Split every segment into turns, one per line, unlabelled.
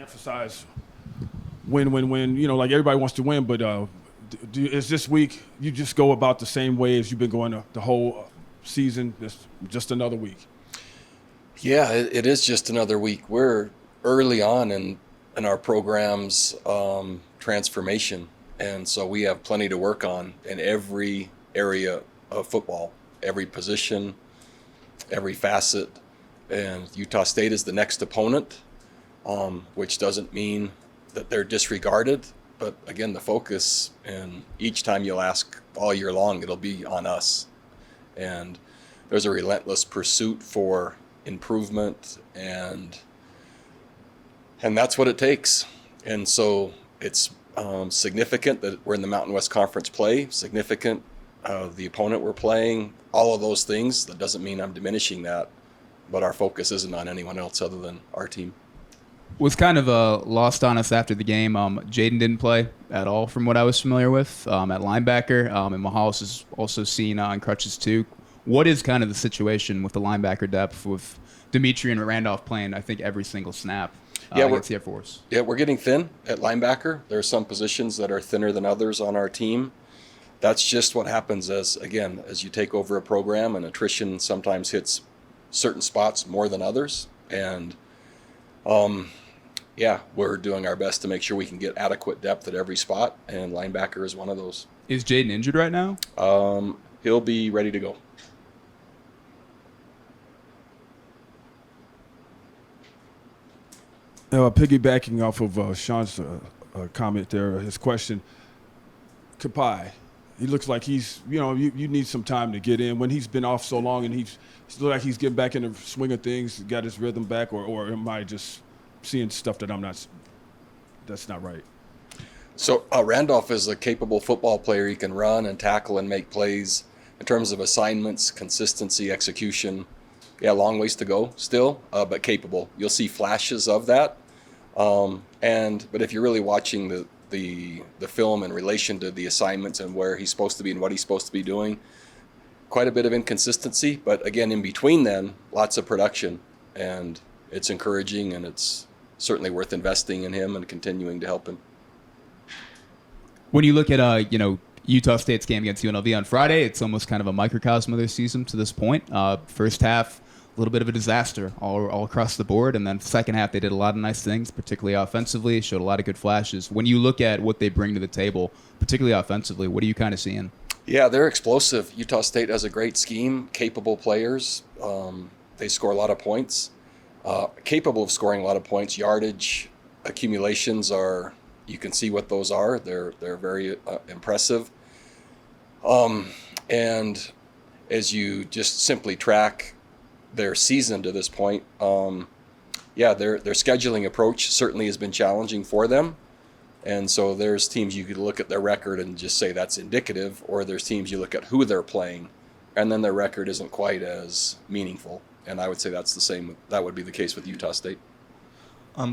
emphasize win, win, win. You know, like everybody wants to win, but is this week you just go about the same way as you've been going the whole season? Just another week.
Yeah, it is just another week. We're early on in our program's transformation, and so we have plenty to work on in every area of football, every position, every facet. And Utah State is the next opponent, which doesn't mean that they're disregarded. But again, the focus, and each time you'll ask all year long, it'll be on us. And there's a relentless pursuit for improvement, and that's what it takes. And so it's significant that we're in the Mountain West Conference play, significant the opponent we're playing, all of those things. That doesn't mean I'm diminishing that, but our focus isn't on anyone else other than our team.
Was kind of lost on us after the game. Jaden didn't play at all from what I was familiar with at linebacker, and Mahalis is also seen on crutches too. What is kind of the situation with the linebacker depth with Dimitri and Randolph playing, I think, every single snap against the Air Force?
Yeah, we're getting thin at linebacker. There are some positions that are thinner than others on our team. That's just what happens as you take over a program, and attrition sometimes hits certain spots more than others. And we're doing our best to make sure we can get adequate depth at every spot, and linebacker is one of those.
Is Jaden injured right now?
He'll be ready to go.
Piggybacking off of Sean's comment there, his question, Kapai, he looks like he's, you need some time to get in. When he's been off so long and he's look like he's getting back in the swing of things, got his rhythm back, or am I just seeing stuff that's not right?
So Randolph is a capable football player. He can run and tackle and make plays. In terms of assignments, consistency, execution, long ways to go still, but capable. You'll see flashes of that. But if you're really watching the film in relation to the assignments and where he's supposed to be and what he's supposed to be doing, quite a bit of inconsistency. But again, in between then, lots of production, and it's encouraging, and it's certainly worth investing in him and continuing to help him.
When you look at Utah State's game against UNLV on Friday, it's almost kind of a microcosm of their season to this point. First half, a little bit of a disaster all across the board, and then second half they did a lot of nice things, particularly offensively, showed a lot of good flashes. When you look at what they bring to the table, particularly offensively, what are you kind of seeing?
Yeah, they're explosive. Utah State has a great scheme, capable players. They score a lot of points, capable of scoring a lot of points. Yardage accumulations you can see what those are. They're very impressive. And as you just simply track their season to this point, their scheduling approach certainly has been challenging for them. And so there's teams you could look at their record and just say that's indicative, or there's teams you look at who they're playing, and then their record isn't quite as meaningful. And I would say that would be the case with Utah State.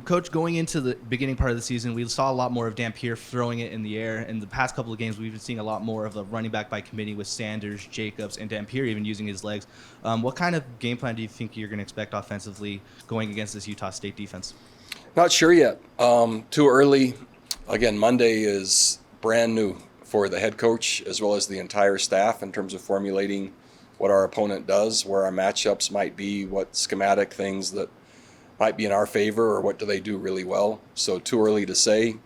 Coach, going into the beginning part of the season, we saw a lot more of Dampier throwing it in the air. In the past couple of games, we've been seeing a lot more of the running back by committee with Sanders, Jacobs, and Dampier even using his legs. What kind of game plan do you think you're going to expect offensively going against this Utah State defense?
Not sure yet. Too early. Again, Monday is brand new for the head coach as well as the entire staff in terms of formulating what our opponent does, where our matchups might be, what schematic things that might be in our favor, or what do they do really well. So too early to say.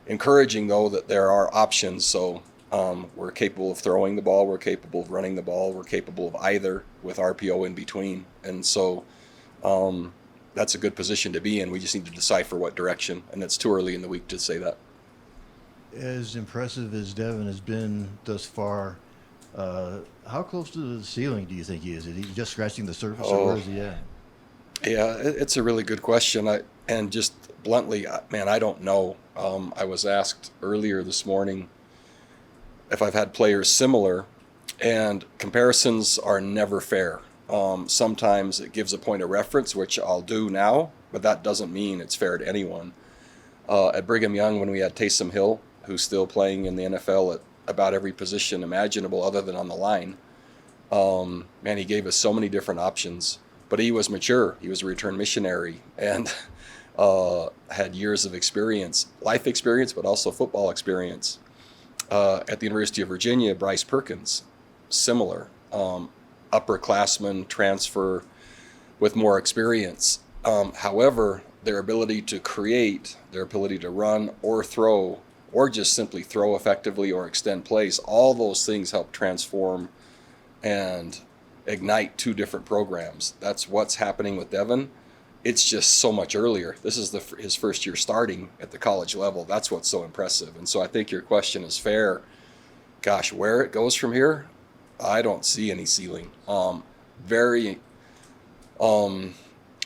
Encouraging, though, that there are options. So we're capable of throwing the ball, we're capable of running the ball, we're capable of either with RPO in between. And so that's a good position to be in. We just need to decipher what direction, and it's too early in the week to say that.
As impressive as Devin has been thus far, how close to the ceiling do you think he is? Is he just scratching the surface, or where is he at?
Yeah, it's a really good question. And just bluntly, man, I don't know. I was asked earlier this morning if I've had players similar, and comparisons are never fair. Sometimes it gives a point of reference, which I'll do now, but that doesn't mean it's fair to anyone. At Brigham Young, when we had Taysom Hill, who's still playing in the NFL at about every position imaginable other than on the line, he gave us so many different options. But he was mature. He was a return missionary. And had years of experience, life experience, but also football experience. At the University of Virginia, Bryce Perkins, similar, upperclassman transfer with more experience. However, their ability to create, their ability to run or throw, or just simply throw effectively or extend plays, all those things help transform and ignite two different programs. That's what's happening with Devin. It's just so much earlier. This is his first year starting at the college level. That's what's so impressive. And so I think your question is fair. Gosh, where it goes from here, I don't see any ceiling.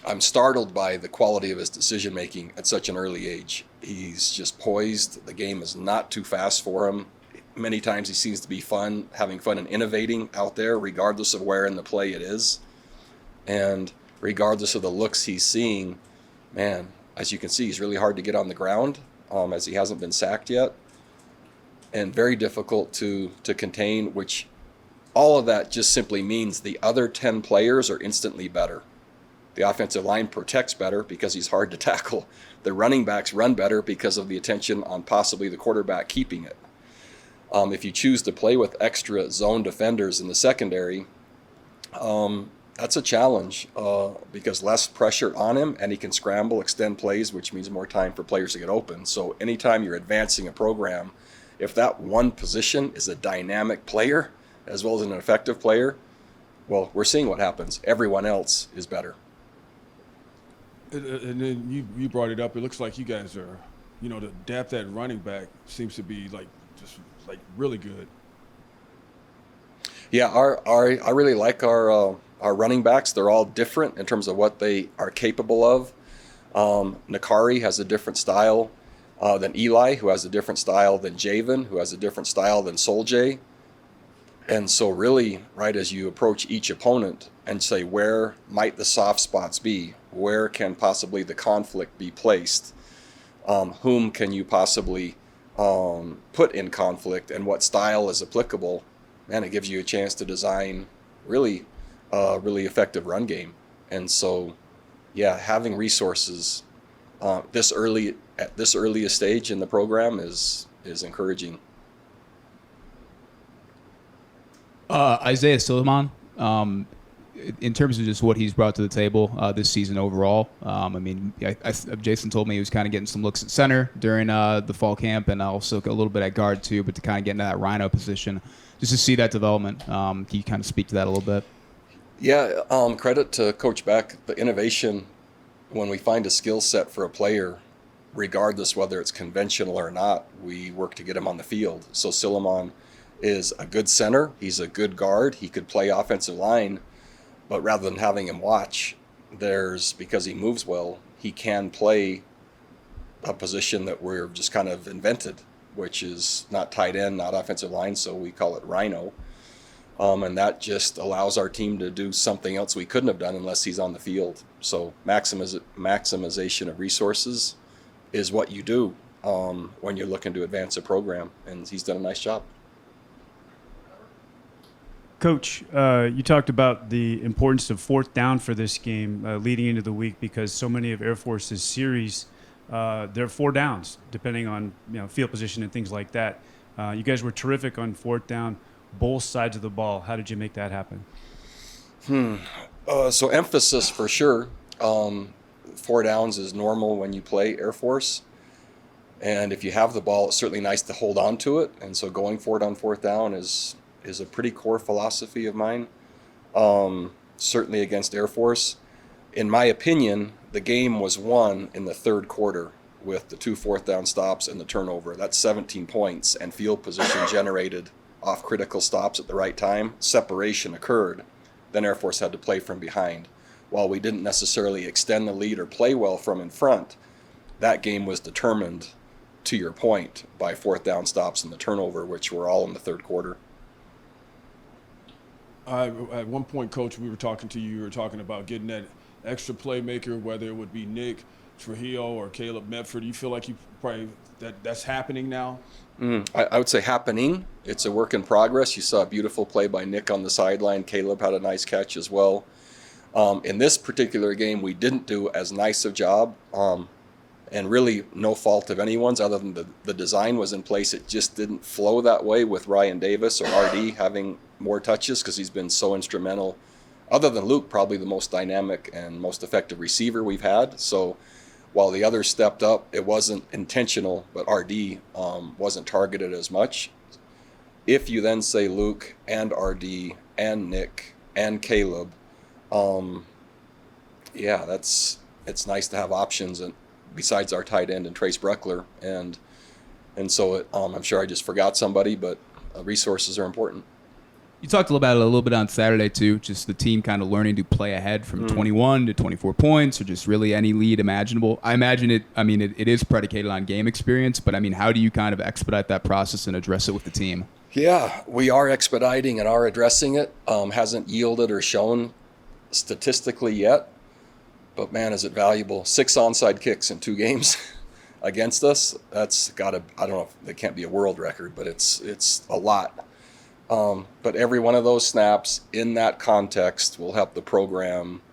I'm startled by the quality of his decision making at such an early age. He's just poised. The game is not too fast for him. Many times he seems to be having fun and innovating out there, regardless of where in the play it is. And regardless of the looks he's seeing, man, as you can see, he's really hard to get on the ground, as he hasn't been sacked yet, and very difficult to contain, which all of that just simply means the other 10 players are instantly better. The offensive line protects better because he's hard to tackle. The running backs run better because of the attention on possibly the quarterback keeping it. If you choose to play with extra zone defenders in the secondary, that's a challenge because less pressure on him, and he can scramble, extend plays, which means more time for players to get open. So anytime you're advancing a program, if that one position is a dynamic player as well as an effective player, well, we're seeing what happens. Everyone else is better.
And then you brought it up. It looks like you guys are, the depth at running back seems to be just really good.
Yeah, I really like our running backs. They're all different in terms of what they are capable of. Nakari has a different style than Eli, who has a different style than Javen, who has a different style than Soljay. And so really, right, as you approach each opponent and say, where might the soft spots be? Where can possibly the conflict be placed? Whom can you possibly put in conflict, and what style is applicable? Man, it gives you a chance to design really effective run game. And so, yeah, having resources at this earliest stage in the program is encouraging.
Isaiah Silon, in terms of just what he's brought to the table this season overall, Jason told me he was kind of getting some looks at center during the fall camp, and also a little bit at guard too, but to kind of get into that Rhino position, just to see that development. Can you kind of speak to that a little bit?
Yeah, credit to Coach Beck. The innovation, when we find a skill set for a player, regardless whether it's conventional or not, we work to get him on the field. So Silon is a good center. He's a good guard. He could play offensive line, but rather than having him watch, because he moves well, he can play a position that we're just kind of invented, which is not tight end, not offensive line, so we call it Rhino. And that just allows our team to do something else we couldn't have done unless he's on the field. So maximization of resources is what you do when you're looking to advance a program, and he's done a nice job.
Coach, you talked about the importance of fourth down for this game leading into the week, because so many of Air Force's series, they're 4 downs, depending on field position and things like that. You guys were terrific on fourth down, both sides of the ball. How did you make that happen?
So emphasis for sure. 4 downs is normal when you play Air Force. And if you have the ball, it's certainly nice to hold on to it. And so going for it on fourth down is a pretty core philosophy of mine, certainly against Air Force. In my opinion, the game was won in the third quarter with the 2 fourth down stops and the turnover. That's 17 points, and field position generated off critical stops at the right time. Separation occurred. Then Air Force had to play from behind. While we didn't necessarily extend the lead or play well from in front, that game was determined, to your point, by fourth down stops and the turnover, which were all in the third quarter.
At one point, Coach, we were talking to you. You were talking about getting that extra playmaker, whether it would be Nick Trujillo or Caleb Medford. Do you feel like that's happening now?
I would say happening. It's a work in progress. You saw a beautiful play by Nick on the sideline. Caleb had a nice catch as well. In this particular game, we didn't do as nice a job and really no fault of anyone's other than the design was in place. It just didn't flow that way with Ryan Davis or RD having more touches because he's been so instrumental. Other than Luke, probably the most dynamic and most effective receiver we've had. So while the others stepped up, it wasn't intentional, but RD wasn't targeted as much. If you then say Luke and RD and Nick and Caleb, yeah, it's nice to have options and besides our tight end and Trace Bruckler, and so I'm sure I just forgot somebody, but resources are important.
You talked about it a little bit on Saturday too, just the team kind of learning to play ahead from 21 to 24 points, or just really any lead imaginable. I imagine it. I mean, it is predicated on game experience, but I mean, how do you kind of expedite that process and address it with the team?
Yeah, we are expediting and are addressing it. Hasn't yielded or shown statistically yet, but man, is it valuable. 6 onside kicks in 2 games against us. That's gotta, I don't know if it can't be a world record, but it's a lot. But every one of those snaps in that context will help the program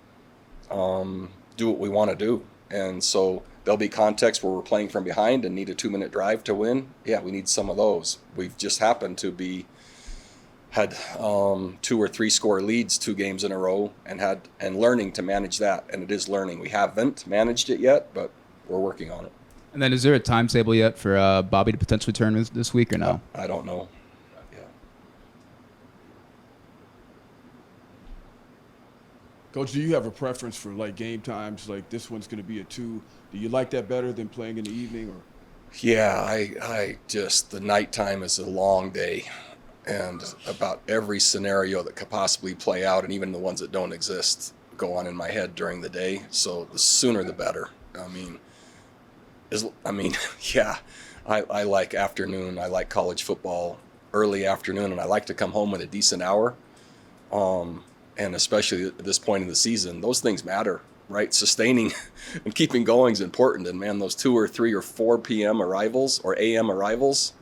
do what we want to do. And so there'll be contexts where we're playing from behind and need a 2-minute drive to win. Yeah, we need some of those. We've just happened to had 2 or 3 score leads 2 games in a row and learning to manage that. And it is learning. We haven't managed it yet, but we're working on it.
And then, is there a timetable yet for Bobby to potentially turn this week or no?
I don't know.
Coach, do you have a preference for like game times? Like this one's going to be at 2. Do you like that better than playing in the evening? Or
Yeah, I just, the nighttime is a long day, and about every scenario that could possibly play out, and even the ones that don't exist, go on in my head during the day. So the sooner the better. Yeah, I like afternoon. I like college football early afternoon, and I like to come home with a decent hour. And especially at this point in the season, those things matter, right? Sustaining and keeping going is important. And man, those 2 or 3 or 4 p.m. arrivals or a.m. arrivals,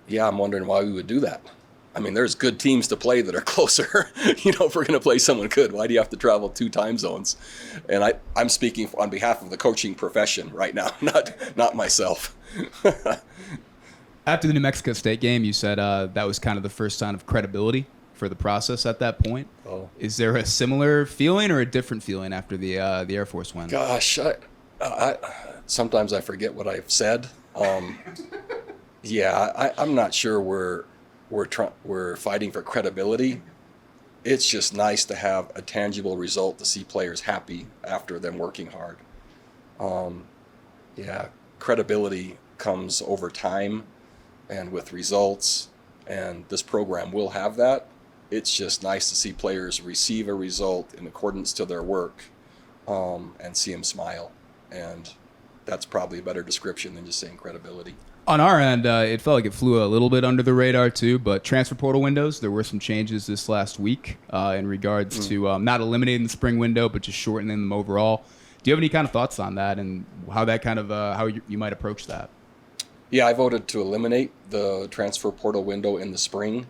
yeah, I'm wondering why we would do that. I mean, there's good teams to play that are closer. If we're going to play someone good, why do you have to travel 2 time zones? And I'm speaking on behalf of the coaching profession right now, not myself.
After the New Mexico State game, you said that was kind of the first sign of credibility for the process at that point.
Oh.
Is there a similar feeling or a different feeling after the Air Force win?
Gosh, I sometimes I forget what I've said. Yeah, I'm not sure we're fighting for credibility. It's just nice to have a tangible result to see players happy after them working hard. Yeah, credibility comes over time and with results, and this program will have that. It's just nice to see players receive a result in accordance to their work and see them smile. And that's probably a better description than just saying credibility.
On our end, it felt like it flew a little bit under the radar too, but transfer portal windows, there were some changes this last week in regards to not eliminating the spring window, but just shortening them overall. Do you have any kind of thoughts on that and how that kind of how you might approach that?
Yeah, I voted to eliminate the transfer portal window in the spring.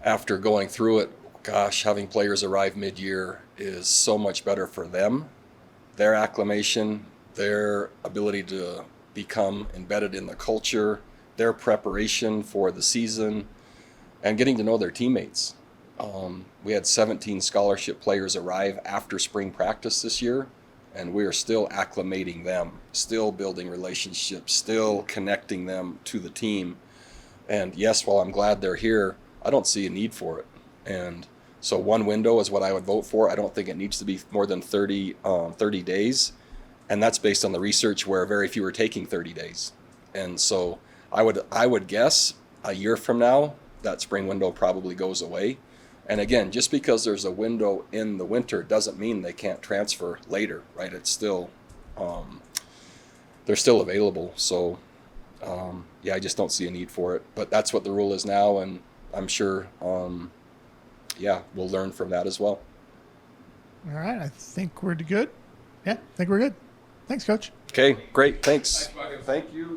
After going through it, gosh, having players arrive mid-year is so much better for them, their acclimation, their ability to become embedded in the culture, their preparation for the season, and getting to know their teammates. We had 17 scholarship players arrive after spring practice this year, and we are still acclimating them, still building relationships, still connecting them to the team. And yes, while I'm glad they're here, I don't see a need for it. And so 1 window is what I would vote for. I don't think it needs to be more than 30 days. And that's based on the research where very few are taking 30 days. And so I would guess a year from now, that spring window probably goes away. And again, just because there's a window in the winter doesn't mean they can't transfer later, right? It's still, they're still available. So yeah, I just don't see a need for it. But that's what the rule is now, and I'm sure, yeah, we'll learn from that as well.
All right, I think we're good. Yeah, I think we're good. Thanks, Coach.
Okay, great. Thanks. Thank you.